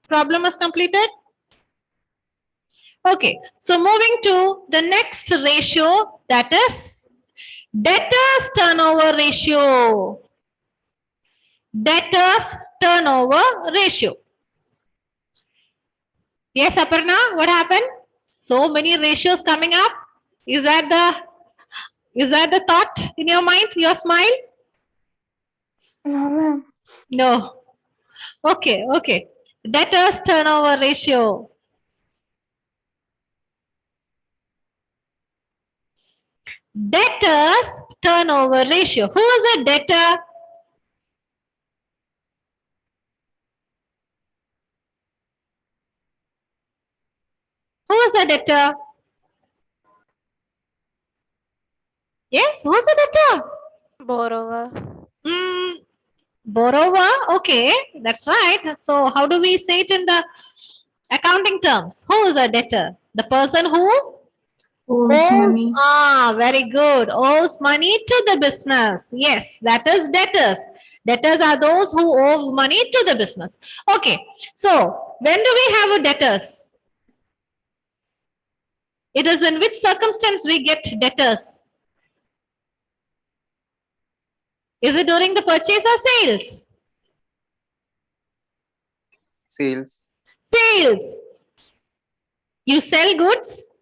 Problem is completed. Okay, so moving to the next ratio, that is debtors turnover ratio. Debtors turnover ratio. Yes, Aparna, what happened? So many ratios coming up. Is that the thought in your mind? Your smile? No, ma'am. No. Okay, okay. Debtors turnover ratio. Debtors turnover ratio. Who is a debtor? Who is a debtor? Yes, who is a debtor? Borrower. Borrower. Okay, that's right. So how do we say it in the accounting terms? Who is a debtor? The person who Owes money. very good. Owes money to the business. Yes, that is debtors. Debtors are those who owes money to the business. Okay, so when do we have a debtors? It is in which circumstance we get debtors? Is it during the purchase or sales? Sales. Sales. You sell goods.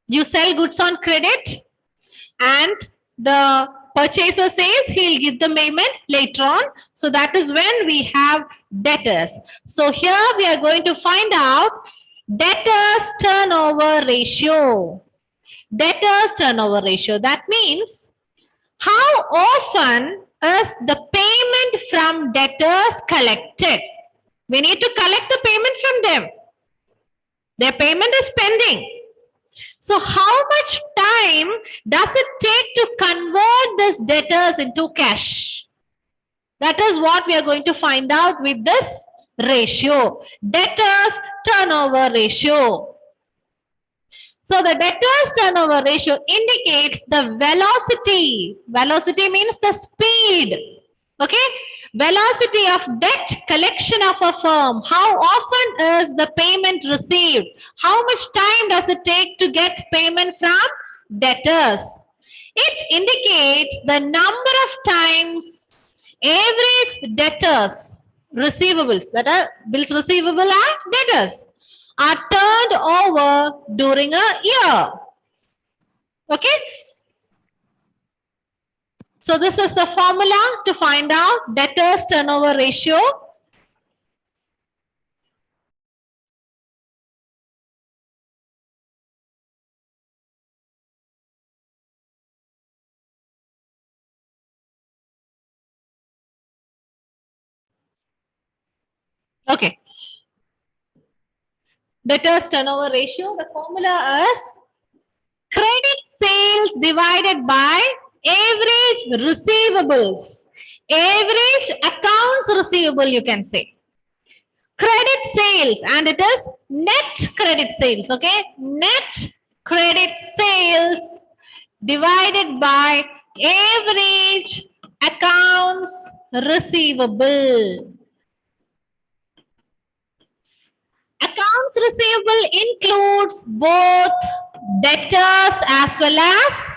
You sell goods on credit, and the purchaser says he'll give the payment later on. So that is when we have debtors. So here we are going to find out debtors turnover ratio. Debtors turnover ratio. That means how often is the payment from debtors collected? We need to collect the payment from them. Their payment is pending. So how much time does it take to convert this debtors into cash? That is what we are going to find out with this ratio. Debtors turnover ratio. So the debtors turnover ratio indicates the velocity. Velocity means the speed. Okay? Velocity of debt collection of a firm. How often is the payment received? How much time does it take to get payment from debtors? It indicates the number of times average debtors, receivables, that are bills receivable and debtors, are turned over during a year. Okay? So this is the formula to find out debtors turnover ratio. Okay. Debtors turnover ratio, the formula is credit sales divided by average receivables. Average accounts receivable, you can say. Credit sales, and it is net credit sales, okay? Net credit sales divided by average accounts receivable. Accounts receivable includes both debtors as well as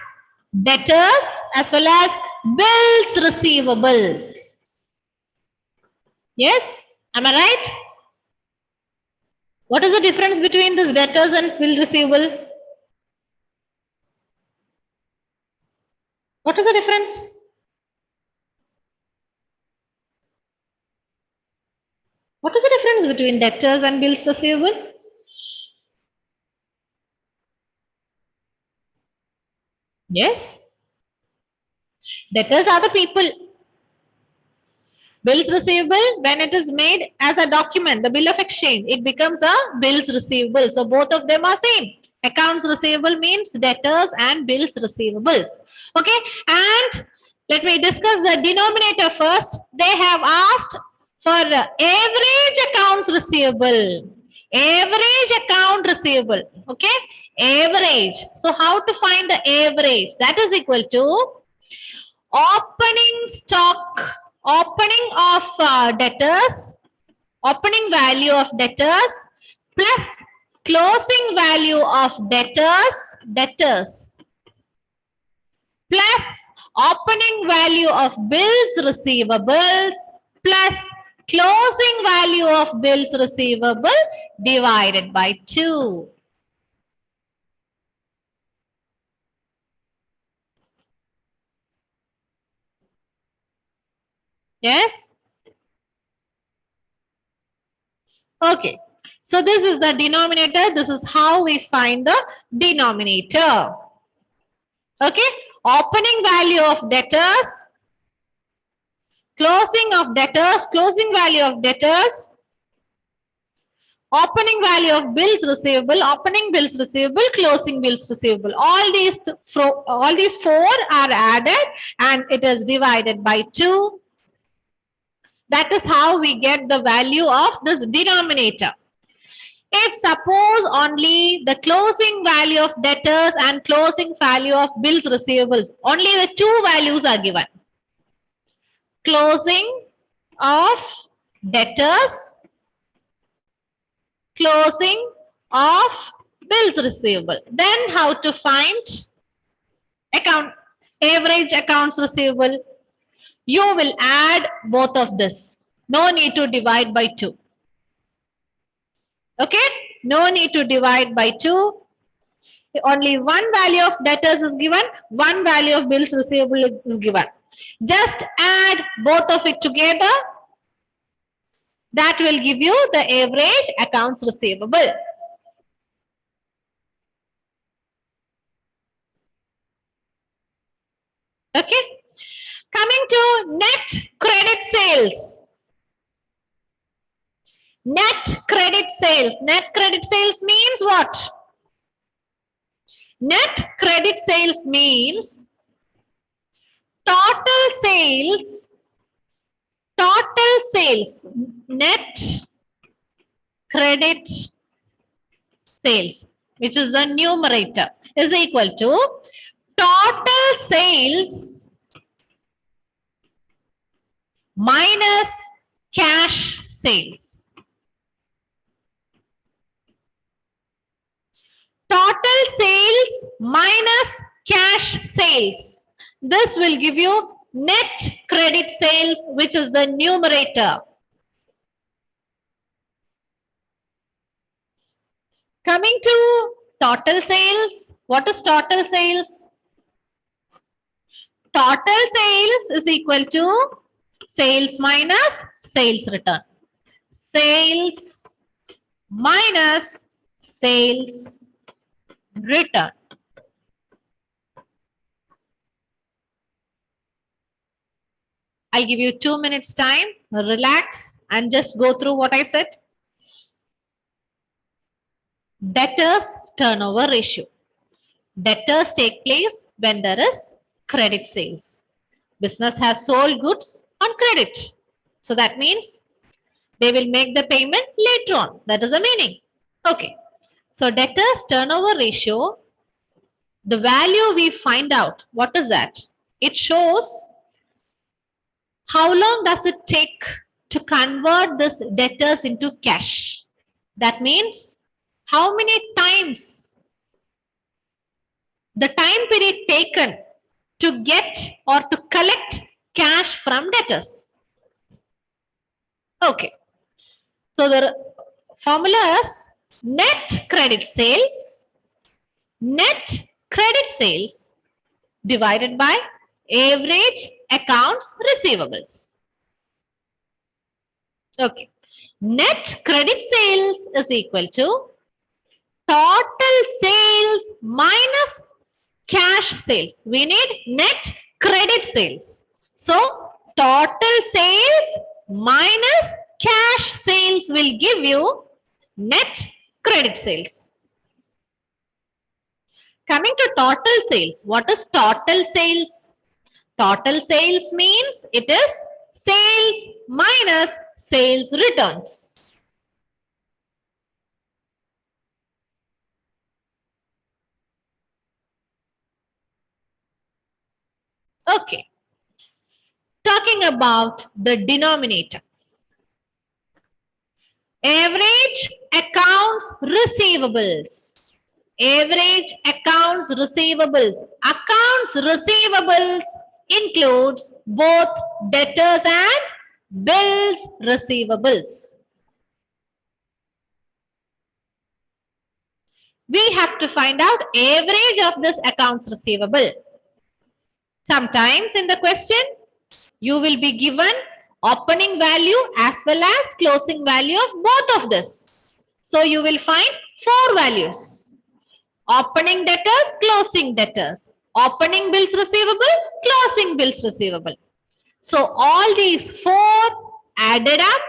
bills receivables. Yes, am I right? What is the difference between this debtors and bill receivable? What is the difference? What is the difference between debtors and bills receivable? Yes. Debtors are the people. Bills receivable, when it is made as a document, the bill of exchange, it becomes a bills receivable. So both of them are same. Accounts receivable means debtors and bills receivables. Okay. And let me discuss the denominator first. They have asked for average accounts receivable. Average account receivable. Okay. Average. So how to find the average? That is equal to opening stock, opening of debtors opening value of debtors plus closing value of debtors plus opening value of bills receivables plus closing value of bills receivable divided by 2. Yes? Okay. So this is the denominator. This is how we find the denominator. Okay. Opening value of debtors, closing value of debtors, opening value of bills receivable, opening bills receivable, closing bills receivable. All these four are added and it is divided by 2. That is how we get the value of this denominator. If suppose only the closing value of debtors and closing value of bills receivables, only the two values are given. Closing of debtors, closing of bills receivable. Then how to find average accounts receivable? You will add both of this. No need to divide by 2. Okay? No need to divide by 2. Only one value of debtors is given, one value of bills receivable is given. Just add both of it together. That will give you the average accounts receivable. Okay. Coming to net credit sales. Net credit sales. Net credit sales means what? Net credit sales means total sales, net credit sales, which is the numerator, is equal to total sales minus cash sales. Total sales minus cash sales. This will give you net credit sales, which is the numerator. Coming to total sales. What is total sales? Total sales is equal to sales minus sales return. Sales minus sales return. I'll give you 2 minutes time. Relax and just go through what I said. Debtors turnover ratio. Debtors take place when there is credit sales. Business has sold goods on credit. So that means they will make the payment later on. That is the meaning. Okay. So debtors turnover ratio, the value we find out, what is that? It shows how long does it take to convert this debtors into cash. That means how many times the time period taken to get or to collect cash from debtors. Okay. So the formula is net credit sales divided by average accounts receivables. Okay. Net credit sales is equal to total sales minus cash sales. We need net credit sales. So total sales minus cash sales will give you net credit sales. Coming to total sales. What is total sales? Total sales means it is sales minus sales returns. Okay. Talking about the denominator. receivables. Average accounts receivables. Accounts receivables includes both debtors and bills receivables. We have to find out average of this accounts receivable. Sometimes in the question, you will be given opening value as well as closing value of both of this. So you will find 4 values. Opening debtors, closing debtors. Opening bills receivable, closing bills receivable. So all these 4 added up,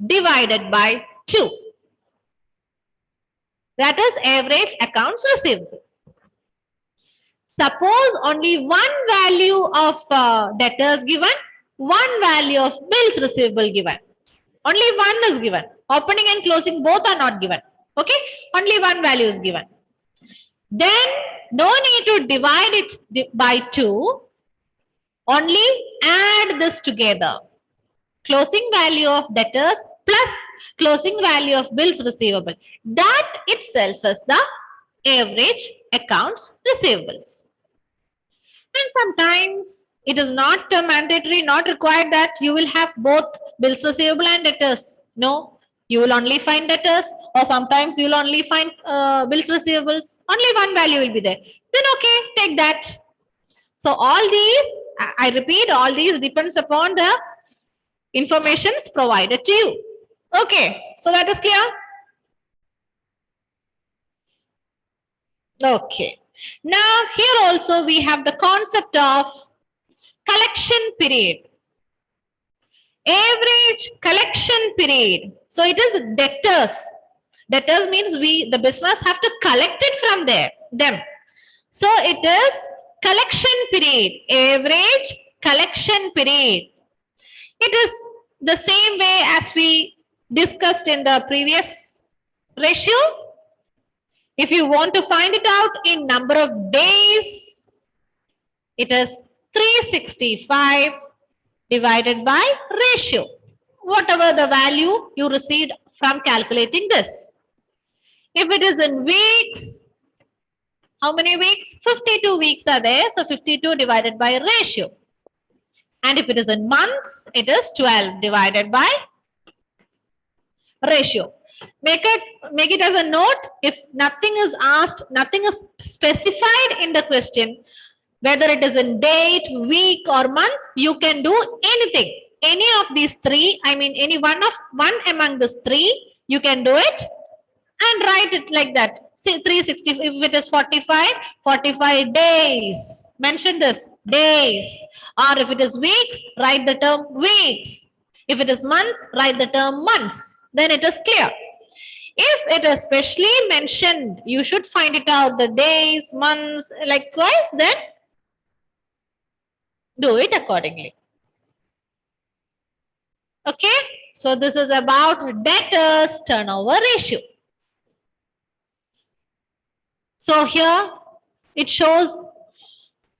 divided by 2. That is average accounts receivable. Suppose only one value of debtors given, one value of bills receivable given. Only one is given. Opening and closing both are not given. Okay? Only one value is given. Then no need to divide it by 2. Only add this together. Closing value of debtors plus closing value of bills receivable. That itself is the average accounts receivables. And sometimes it is not mandatory, not required that you will have both bills receivable and debtors. No, you will only find debtors, or sometimes you will only find bills receivables. Only one value will be there. Then okay, take that. So all these, I repeat, all these depends upon the information provided to you. Okay, so that is clear? Okay. Now here also we have the concept of collection period. Average collection period. So it is debtors. Debtors means the business have to collect it from them. So it is collection period. Average collection period. It is the same way as we discussed in the previous ratio. If you want to find it out in number of days, it is 365 divided by ratio. Whatever the value you received from calculating this. If it is in weeks, how many weeks? 52 weeks are there. So 52 divided by ratio. And if it is in months, it is 12 divided by ratio. Make it as a note. If nothing is asked, nothing is specified in the question, whether it is in date, week or months, you can do anything. Any of these 3, I mean any one among these 3, you can do it and write it like that. See, 360, if it is 45 days. Mention this, days. Or if it is weeks, write the term weeks. If it is months, write the term months. Then it is clear. If it is specially mentioned, you should find it out, the days, months, likewise, then do it accordingly. Okay, so this is about debtors turnover ratio. So here it shows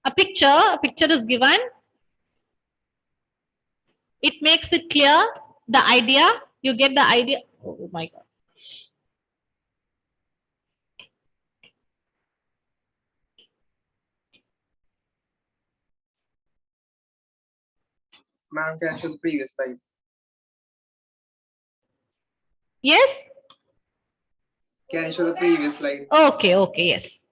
a picture is given. It makes it clear, the idea, you get the idea. Oh my God. Ma'am, can I show the previous slide? Yes? Can I show the previous slide? Okay, yes.